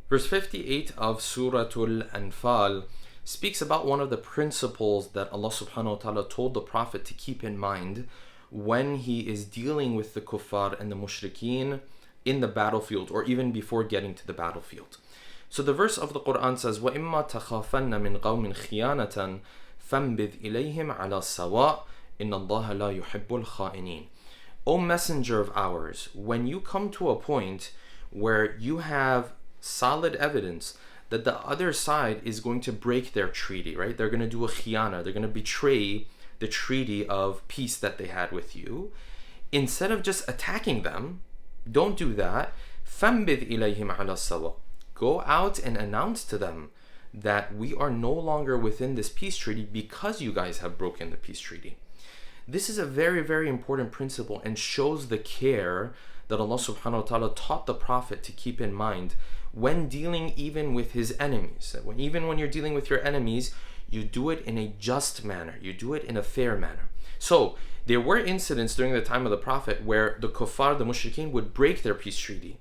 Verse 58 of Suratul Anfal speaks about one of the principles that Allah subhanahu wa ta'ala told the Prophet to keep in mind when he is dealing with the kuffar and the mushrikeen in the battlefield, or even before getting to the battlefield. So the verse of the Quran says, وَإِمَّا تَخَافَنَّ مِنْ قَوْمٍ خِيَانَةً فَانْبِذْ إِلَيْهِمْ عَلَى السَّوَاءِ إِنَّ اللَّهَ لَا يُحِبُّ الْخَائِنِينَ. O messenger of ours, when you come to a point where you have solid evidence that the other side is going to break their treaty, right? They're going to do a khiyana, they're going to betray the treaty of peace that they had with you. Instead of just attacking them, don't do that. فَانْبِذْ إِلَيْهِمْ عَلَى السَّوَاءِ. Go out and announce to them that we are no longer within this peace treaty because you guys have broken the peace treaty. This is a very, very important principle and shows the care that Allah subhanahu wa ta'ala taught the Prophet to keep in mind when dealing even with his enemies. Even when you're dealing with your enemies, you do it in a just manner. You do it in a fair manner. So there were incidents during the time of the Prophet where the kuffar, the mushrikeen, would break their peace treaty.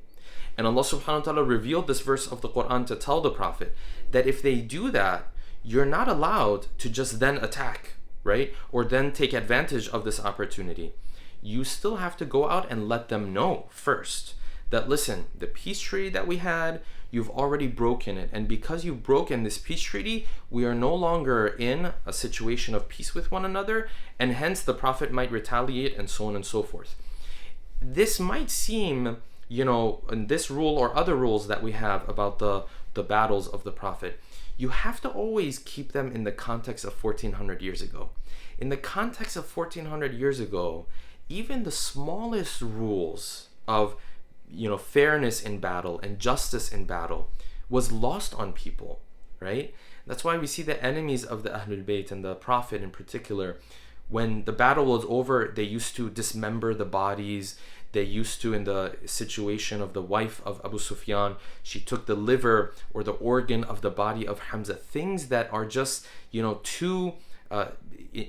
And Allah subhanahu wa ta'ala revealed this verse of the Quran to tell the Prophet that if they do that, you're not allowed to just then attack, right? Or then take advantage of this opportunity. You still have to go out and let them know first that, listen, the peace treaty that we had, you've already broken it. And because you've broken this peace treaty, we are no longer in a situation of peace with one another, and hence the Prophet might retaliate and so on and so forth. This might seem, in this rule or other rules that we have about the battles of the Prophet, you have to always keep them in the context of 1400 years ago. In the context of 1400 years ago, even the smallest rules of fairness in battle and justice in battle was lost on people, right? That's why we see the enemies of the Ahlul Bayt and the Prophet in particular, when the battle was over, they used to dismember the bodies. They used to, in the situation of the wife of Abu Sufyan, she took the liver or the organ of the body of Hamza. Things that are just, too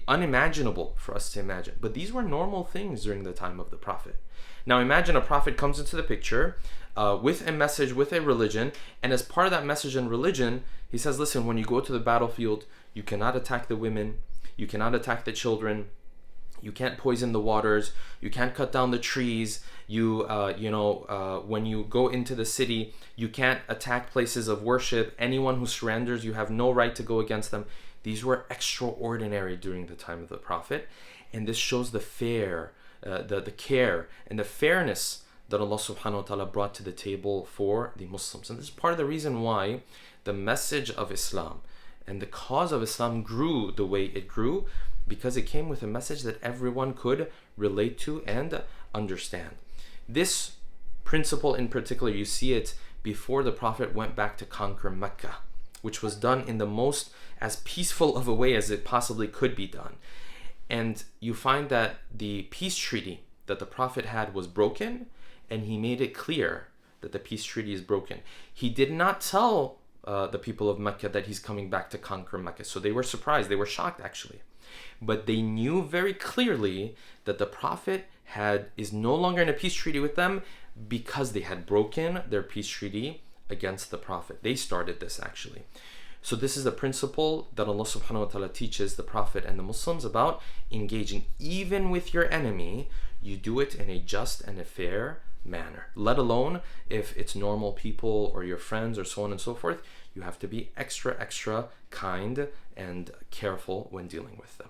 unimaginable for us to imagine. But these were normal things during the time of the Prophet. Now imagine a prophet comes into the picture with a message, with a religion, and as part of that message and religion, he says, listen, when you go to the battlefield, you cannot attack the women, you cannot attack the children, you can't poison the waters, you can't cut down the trees, when you go into the city, you can't attack places of worship. Anyone who surrenders, you have no right to go against them. These were extraordinary during the time of the Prophet, and this shows the care and the fairness that Allah subhanahu wa ta'ala brought to the table for the Muslims. And this is part of the reason why the message of Islam and the cause of Islam grew the way it grew, because it came with a message that everyone could relate to and understand. This principle in particular, you see it before the Prophet went back to conquer Mecca, which was done in the most as peaceful of a way as it possibly could be done. And you find that the peace treaty that the Prophet had was broken, and he made it clear that the peace treaty is broken. He did not tell the people of Mecca that he's coming back to conquer Mecca. So they were surprised, they were shocked actually. But they knew very clearly that the Prophet is no longer in a peace treaty with them because they had broken their peace treaty against the Prophet. They started this actually. So this is the principle that Allah subhanahu wa ta'ala teaches the Prophet and the Muslims about engaging. Even with your enemy, you do it in a just and a fair manner. Let alone if it's normal people or your friends or so on and so forth, you have to be extra kind and careful when dealing with them.